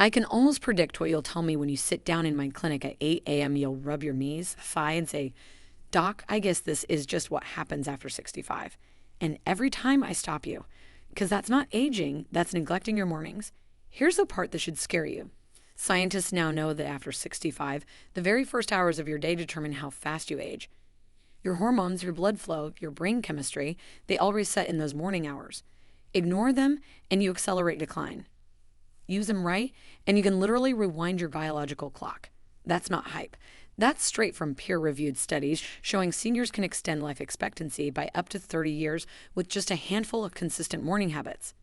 I can almost predict what you'll tell me when you sit down in my clinic at 8 a.m. You'll rub your knees, thigh, and say, Doc, I guess this is just what happens after 65. And every time I stop you, because that's not aging, that's neglecting your mornings. Here's the part that should scare you. Scientists now know that after 65, the very first hours of your day determine how fast you age. Your hormones, your blood flow, your brain chemistry, they all reset in those morning hours. Ignore them, and you accelerate decline. Use them right, and you can literally rewind your biological clock. That's not hype. That's straight from peer-reviewed studies showing seniors can extend life expectancy by up to 30 years with just a handful of consistent morning habits.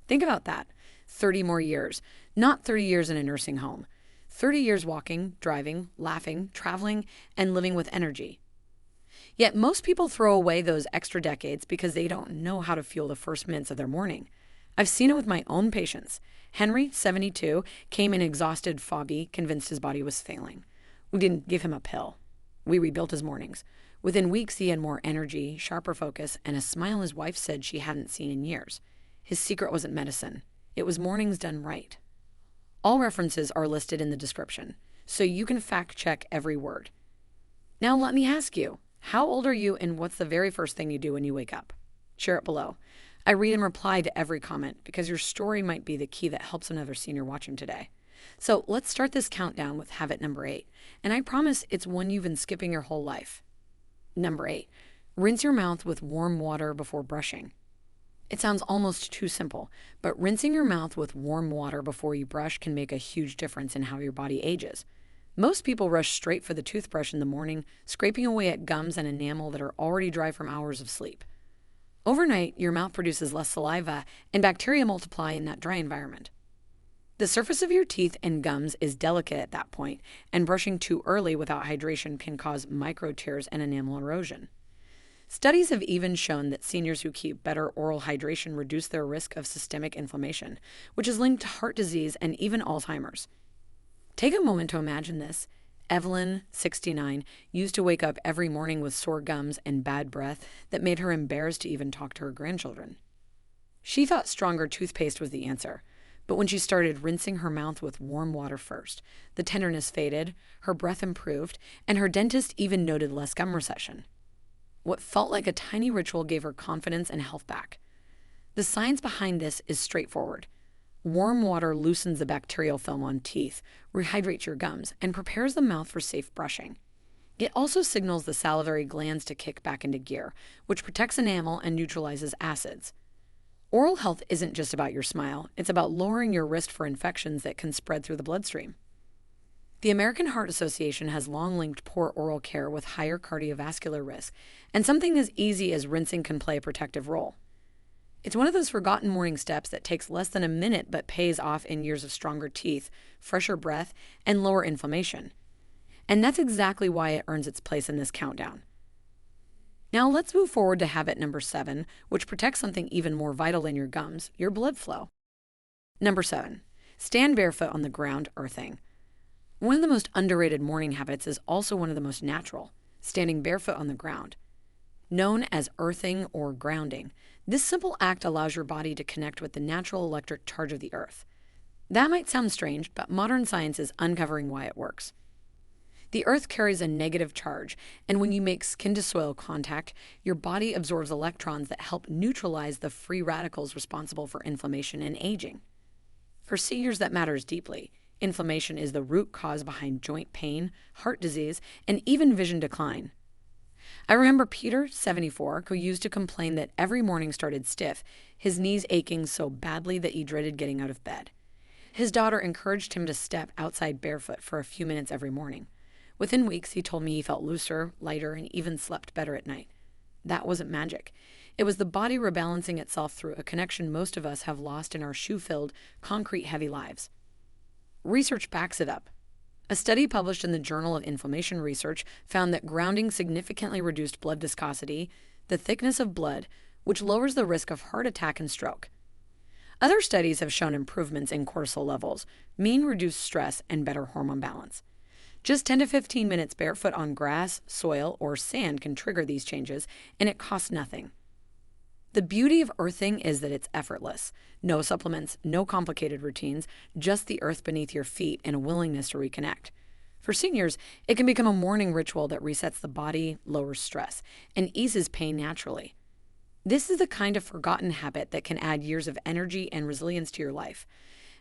Think about that. 30 more years, not 30 years in a nursing home. 30 years walking, driving, laughing, traveling, and living with energy. Yet most people throw away those extra decades because they don't know how to fuel the first minutes of their morning. I've seen it with my own patients. Henry, 72, came in exhausted, foggy, convinced his body was failing. We didn't give him a pill. We rebuilt his mornings. Within weeks, he had more energy, sharper focus, and a smile his wife said she hadn't seen in years. His secret wasn't medicine. It was mornings done right. All references are listed in the description, so you can fact-check every word. Now let me ask you, how old are you and what's the very first thing you do when you wake up? Share it below. I read and reply to every comment because your story might be the key that helps another senior watching today. So let's start this countdown with habit number 8, and I promise it's one you've been skipping your whole life. Number 8, rinse your mouth with warm water before brushing. It sounds almost too simple, but rinsing your mouth with warm water before you brush can make a huge difference in how your body ages. Most people rush straight for the toothbrush in the morning, scraping away at gums and enamel that are already dry from hours of sleep. Overnight, your mouth produces less saliva, and bacteria multiply in that dry environment. The surface of your teeth and gums is delicate at that point, and brushing too early without hydration can cause micro tears and enamel erosion. Studies have even shown that seniors who keep better oral hydration reduce their risk of systemic inflammation, which is linked to heart disease and even Alzheimer's. Take a moment to imagine this. Evelyn, 69, used to wake up every morning with sore gums and bad breath that made her embarrassed to even talk to her grandchildren. She thought stronger toothpaste was the answer, but when she started rinsing her mouth with warm water first, the tenderness faded, her breath improved, and her dentist even noted less gum recession. What felt like a tiny ritual gave her confidence and health back. The science behind this is straightforward. Warm water loosens the bacterial film on teeth, rehydrates your gums, and prepares the mouth for safe brushing. It also signals the salivary glands to kick back into gear, which protects enamel and neutralizes acids. Oral health isn't just about your smile, it's about lowering your risk for infections that can spread through the bloodstream. The American Heart Association has long linked poor oral care with higher cardiovascular risk, and something as easy as rinsing can play a protective role. It's one of those forgotten morning steps that takes less than a minute but pays off in years of stronger teeth, fresher breath, and lower inflammation. And that's exactly why it earns its place in this countdown. Now let's move forward to habit number 7, which protects something even more vital than your gums, your blood flow. Number 7, stand barefoot on the ground earthing. One of the most underrated morning habits is also one of the most natural, standing barefoot on the ground. Known as earthing or grounding, this simple act allows your body to connect with the natural electric charge of the earth. That might sound strange, but modern science is uncovering why it works. The earth carries a negative charge, and when you make skin-to-soil contact, your body absorbs electrons that help neutralize the free radicals responsible for inflammation and aging. For seniors, that matters deeply. Inflammation is the root cause behind joint pain, heart disease, and even vision decline. I remember Peter, 74, who used to complain that every morning started stiff, his knees aching so badly that he dreaded getting out of bed. His daughter encouraged him to step outside barefoot for a few minutes every morning. Within weeks, he told me he felt looser, lighter, and even slept better at night. That wasn't magic. It was the body rebalancing itself through a connection most of us have lost in our shoe-filled, concrete-heavy lives. Research backs it up. A study published in the Journal of Inflammation Research found that grounding significantly reduced blood viscosity, the thickness of blood, which lowers the risk of heart attack and stroke. Other studies have shown improvements in cortisol levels, mean reduced stress, and better hormone balance. Just 10 to 15 minutes barefoot on grass, soil, or sand can trigger these changes, and it costs nothing. The beauty of earthing is that it's effortless. No supplements, no complicated routines, just the earth beneath your feet and a willingness to reconnect. For seniors, it can become a morning ritual that resets the body, lowers stress, and eases pain naturally. This is the kind of forgotten habit that can add years of energy and resilience to your life.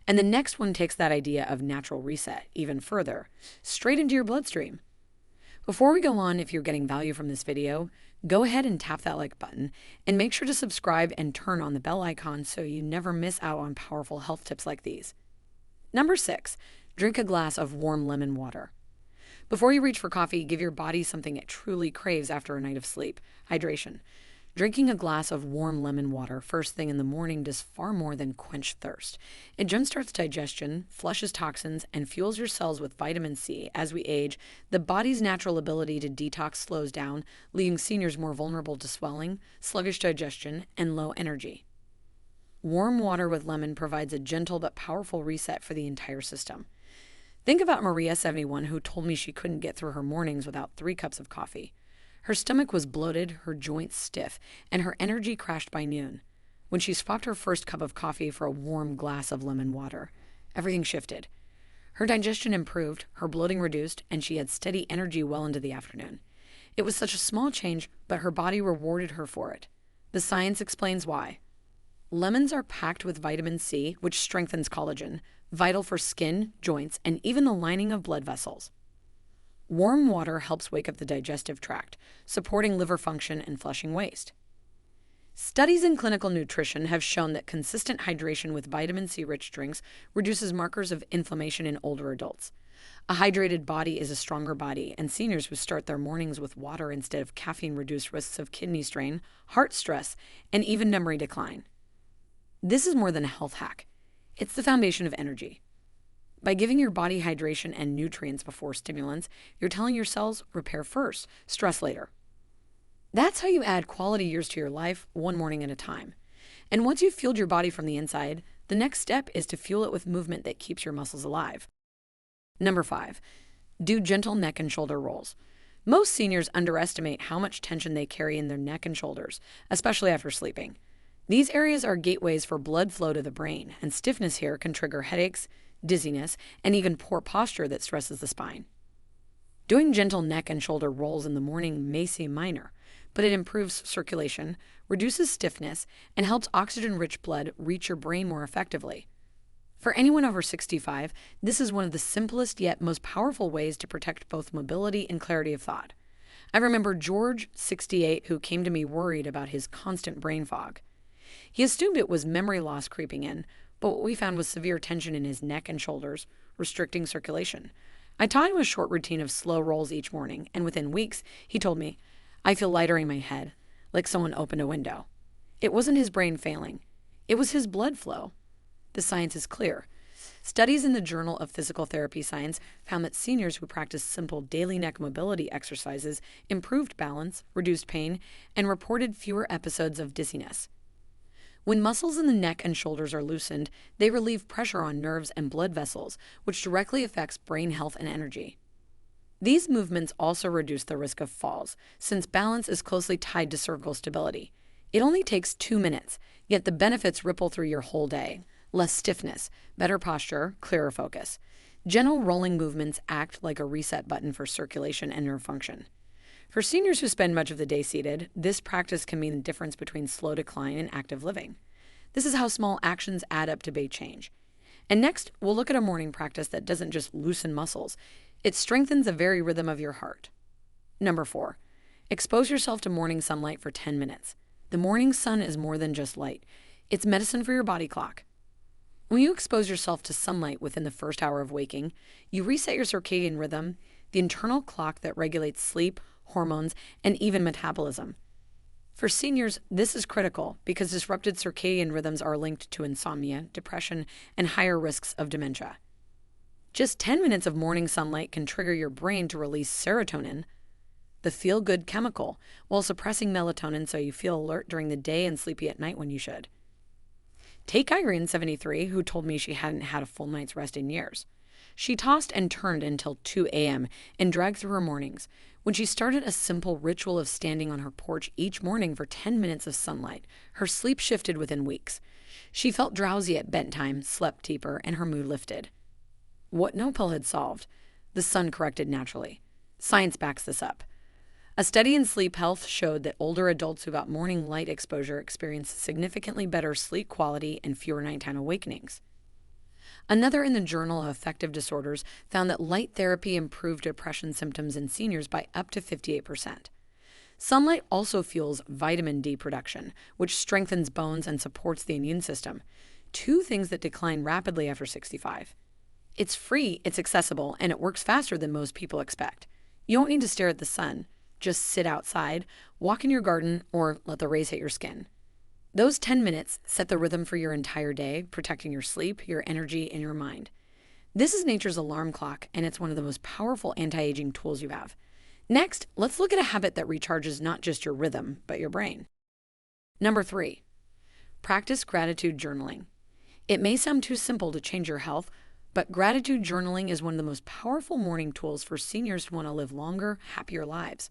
And the next one takes that idea of natural reset even further, straight into your bloodstream. Before we go on, if you're getting value from this video, go ahead and tap that like button and make sure to subscribe and turn on the bell icon so you never miss out on powerful health tips like these. Number 6, drink a glass of warm lemon water. Before you reach for coffee, give your body something it truly craves after a night of sleep: hydration. Drinking a glass of warm lemon water first thing in the morning does far more than quench thirst. It jumpstarts digestion, flushes toxins, and fuels your cells with vitamin C. As we age, the body's natural ability to detox slows down, leaving seniors more vulnerable to swelling, sluggish digestion, and low energy. Warm water with lemon provides a gentle but powerful reset for the entire system. Think about Maria, 71, who told me she couldn't get through her mornings without 3 cups of coffee. Her stomach was bloated, her joints stiff, and her energy crashed by noon. When she swapped her first cup of coffee for a warm glass of lemon water, everything shifted. Her digestion improved, her bloating reduced, and she had steady energy well into the afternoon. It was such a small change, but her body rewarded her for it. The science explains why. Lemons are packed with vitamin C, which strengthens collagen, vital for skin, joints, and even the lining of blood vessels. Warm water helps wake up the digestive tract, supporting liver function and flushing waste. Studies in clinical nutrition have shown that consistent hydration with vitamin C-rich drinks reduces markers of inflammation in older adults. A hydrated body is a stronger body, and seniors who start their mornings with water instead of caffeine reduce risks of kidney strain, heart stress, and even memory decline. This is more than a health hack. It's the foundation of energy. By giving your body hydration and nutrients before stimulants, you're telling your cells, repair first, stress later. That's how you add quality years to your life, one morning at a time. And once you've fueled your body from the inside, the next step is to fuel it with movement that keeps your muscles alive. Number 5, do gentle neck and shoulder rolls. Most seniors underestimate how much tension they carry in their neck and shoulders, especially after sleeping. These areas are gateways for blood flow to the brain, and stiffness here can trigger headaches, dizziness, and even poor posture that stresses the spine. Doing gentle neck and shoulder rolls in the morning may seem minor, but it improves circulation, reduces stiffness, and helps oxygen-rich blood reach your brain more effectively. For anyone over 65, this is one of the simplest yet most powerful ways to protect both mobility and clarity of thought. I remember George, 68, who came to me worried about his constant brain fog. He assumed it was memory loss creeping in, but what we found was severe tension in his neck and shoulders, restricting circulation. I taught him a short routine of slow rolls each morning, and within weeks, he told me, "I feel lighter in my head, like someone opened a window." It wasn't his brain failing. It was his blood flow. The science is clear. Studies in the Journal of Physical Therapy Science found that seniors who practiced simple daily neck mobility exercises improved balance, reduced pain, and reported fewer episodes of dizziness. When muscles in the neck and shoulders are loosened, they relieve pressure on nerves and blood vessels, which directly affects brain health and energy. These movements also reduce the risk of falls, since balance is closely tied to cervical stability. It only takes 2 minutes, yet the benefits ripple through your whole day. Less stiffness, better posture, clearer focus. Gentle rolling movements act like a reset button for circulation and nerve function. For seniors who spend much of the day seated, this practice can mean the difference between slow decline and active living. This is how small actions add up to big change. And next, we'll look at a morning practice that doesn't just loosen muscles, it strengthens the very rhythm of your heart. Number 4, expose yourself to morning sunlight for 10 minutes. The morning sun is more than just light. It's medicine for your body clock. When you expose yourself to sunlight within the first hour of waking, you reset your circadian rhythm, the internal clock that regulates sleep, hormones, and even metabolism. For seniors, this is critical because disrupted circadian rhythms are linked to insomnia, depression, and higher risks of dementia. Just 10 minutes of morning sunlight can trigger your brain to release serotonin, the feel-good chemical, while suppressing melatonin so you feel alert during the day and sleepy at night when you should. Take Irene, 73, who told me she hadn't had a full night's rest in years. She tossed and turned until 2 a.m. and dragged through her mornings. When she started a simple ritual of standing on her porch each morning for 10 minutes of sunlight, her sleep shifted within weeks. She felt drowsy at bedtime, slept deeper, and her mood lifted. What no pill had solved, the sun corrected naturally. Science backs this up. A study in sleep health showed that older adults who got morning light exposure experienced significantly better sleep quality and fewer nighttime awakenings. Another in the Journal of Affective Disorders found that light therapy improved depression symptoms in seniors by up to 58%. Sunlight also fuels vitamin D production, which strengthens bones and supports the immune system, two things that decline rapidly after 65. It's free, it's accessible, and it works faster than most people expect. You don't need to stare at the sun. Just sit outside, walk in your garden, or let the rays hit your skin. Those 10 minutes set the rhythm for your entire day, protecting your sleep, your energy, and your mind. This is nature's alarm clock, and it's one of the most powerful anti-aging tools you have. Next, let's look at a habit that recharges not just your rhythm, but your brain. Number 3, practice gratitude journaling. It may sound too simple to change your health, but gratitude journaling is one of the most powerful morning tools for seniors who want to live longer, happier lives.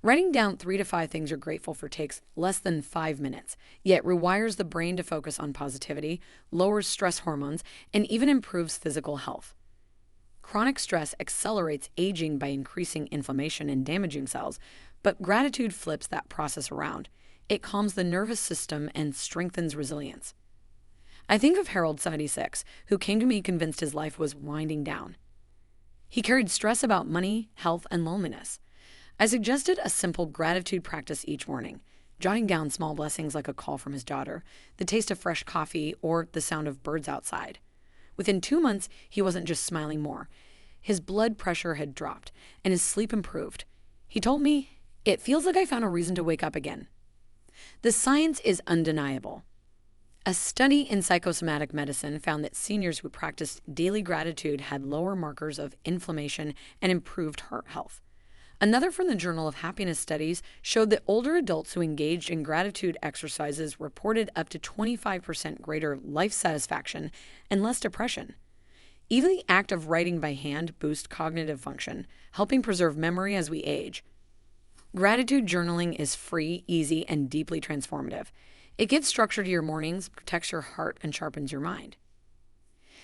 Writing down 3 to 5 things you're grateful for takes less than 5 minutes, yet rewires the brain to focus on positivity, lowers stress hormones, and even improves physical health. Chronic stress accelerates aging by increasing inflammation and damaging cells, but gratitude flips that process around. It calms the nervous system and strengthens resilience. I think of Harold, 76, who came to me convinced his life was winding down. He carried stress about money, health, and loneliness. I suggested a simple gratitude practice each morning, jotting down small blessings like a call from his daughter, the taste of fresh coffee, or the sound of birds outside. Within 2 months, he wasn't just smiling more. His blood pressure had dropped, and his sleep improved. He told me, "It feels like I found a reason to wake up again." The science is undeniable. A study in psychosomatic medicine found that seniors who practiced daily gratitude had lower markers of inflammation and improved heart health. Another from the Journal of Happiness Studies showed that older adults who engaged in gratitude exercises reported up to 25% greater life satisfaction and less depression. Even the act of writing by hand boosts cognitive function, helping preserve memory as we age. Gratitude journaling is free, easy, and deeply transformative. It gives structure to your mornings, protects your heart, and sharpens your mind.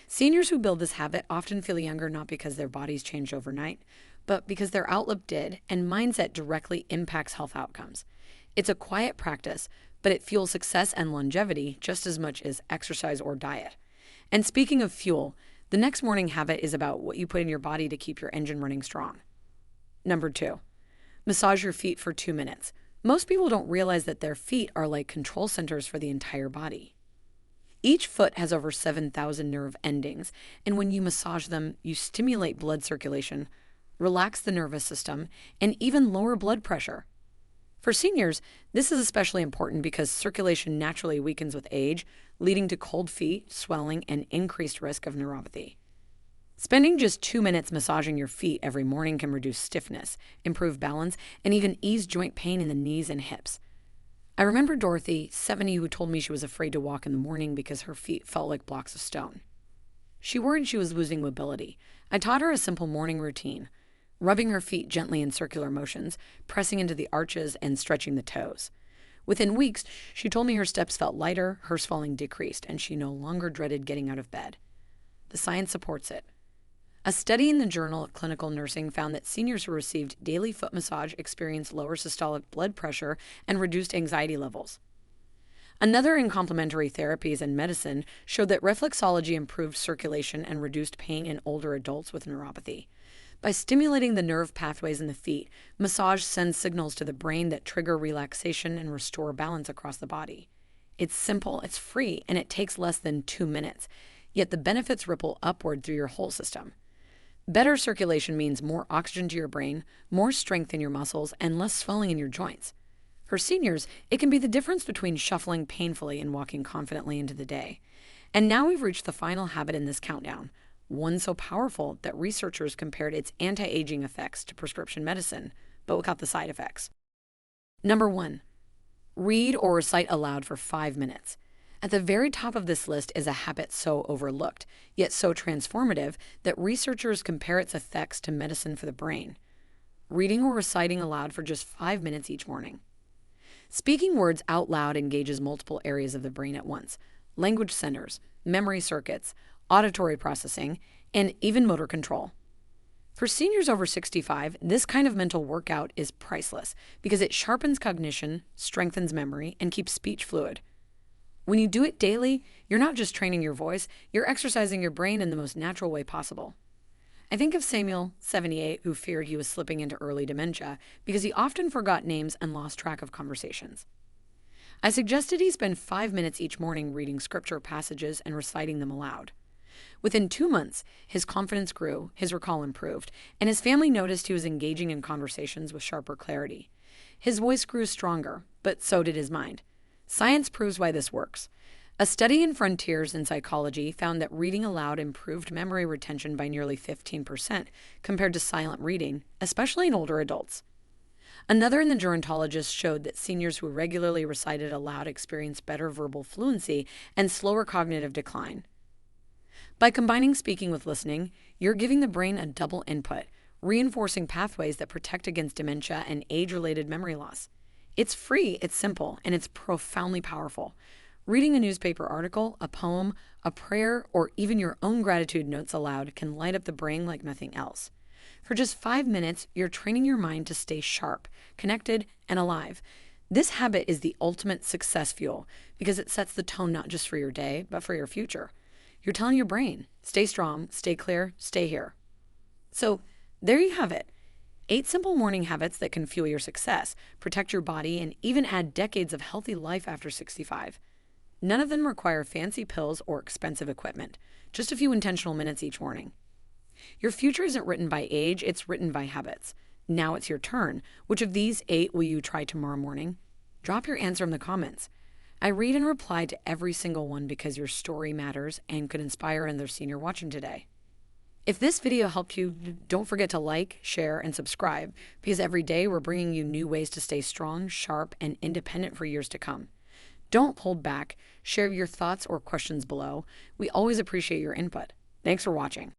Seniors who build this habit often feel younger not because their bodies changed overnight, but because their outlook did, and mindset directly impacts health outcomes. It's a quiet practice, but it fuels success and longevity just as much as exercise or diet. And speaking of fuel, the next morning habit is about what you put in your body to keep your engine running strong. Number 2, massage your feet for 2 minutes. Most people don't realize that their feet are like control centers for the entire body. Each foot has over 7,000 nerve endings, and when you massage them, you stimulate blood circulation, relax the nervous system, and even lower blood pressure. For seniors, this is especially important because circulation naturally weakens with age, leading to cold feet, swelling, and increased risk of neuropathy. Spending just 2 minutes massaging your feet every morning can reduce stiffness, improve balance, and even ease joint pain in the knees and hips. I remember Dorothy, 70, who told me she was afraid to walk in the morning because her feet felt like blocks of stone. She worried she was losing mobility. I taught her a simple morning routine, rubbing her feet gently in circular motions, pressing into the arches, and stretching the toes. Within weeks, she told me her steps felt lighter, her swelling decreased, and she no longer dreaded getting out of bed. The science supports it. A study in the Journal of Clinical Nursing found that seniors who received daily foot massage experienced lower systolic blood pressure and reduced anxiety levels. Another in complementary therapies and medicine showed that reflexology improved circulation and reduced pain in older adults with neuropathy. By stimulating the nerve pathways in the feet, massage sends signals to the brain that trigger relaxation and restore balance across the body. It's simple, it's free, and it takes less than 2 minutes, yet the benefits ripple upward through your whole system. Better circulation means more oxygen to your brain, more strength in your muscles, and less swelling in your joints. For seniors, it can be the difference between shuffling painfully and walking confidently into the day. And now we've reached the final habit in this countdown, one so powerful that researchers compared its anti-aging effects to prescription medicine, but without the side effects. Number 1, read or recite aloud for 5 minutes. At the very top of this list is a habit so overlooked, yet so transformative that researchers compare its effects to medicine for the brain. reading or reciting aloud for just 5 minutes each morning. Speaking words out loud engages multiple areas of the brain at once: language centers, memory circuits, auditory processing, and even motor control. For seniors over 65, this kind of mental workout is priceless because it sharpens cognition, strengthens memory, and keeps speech fluid. When you do it daily, you're not just training your voice, you're exercising your brain in the most natural way possible. I think of Samuel, 78, who feared he was slipping into early dementia because he often forgot names and lost track of conversations. I suggested he spend 5 minutes each morning reading scripture passages and reciting them aloud. Within 2 months, his confidence grew, his recall improved, and his family noticed he was engaging in conversations with sharper clarity. His voice grew stronger, but so did his mind. Science proves why this works. A study in Frontiers in Psychology found that reading aloud improved memory retention by nearly 15% compared to silent reading, especially in older adults. Another in the gerontologist showed that seniors who regularly recited aloud experienced better verbal fluency and slower cognitive decline. By combining speaking with listening, you're giving the brain a double input, reinforcing pathways that protect against dementia and age-related memory loss. It's free, it's simple, and it's profoundly powerful. Reading a newspaper article, a poem, a prayer, or even your own gratitude notes aloud can light up the brain like nothing else. For just 5 minutes, you're training your mind to stay sharp, connected, and alive. This habit is the ultimate success fuel because it sets the tone not just for your day, but for your future. You're telling your brain, stay strong, stay clear, stay here. So there you have it. 8 simple morning habits that can fuel your success, protect your body, and even add decades of healthy life after 65. None of them require fancy pills or expensive equipment, just a few intentional minutes each morning. Your future isn't written by age, it's written by habits. Now it's your turn. Which of these 8 will you try tomorrow morning? Drop your answer in the comments. I read and reply to every single one because your story matters and could inspire another senior watching today. If this video helped you, don't forget to like, share, and subscribe because every day we're bringing you new ways to stay strong, sharp, and independent for years to come. Don't hold back. Share your thoughts or questions below. We always appreciate your input. Thanks for watching.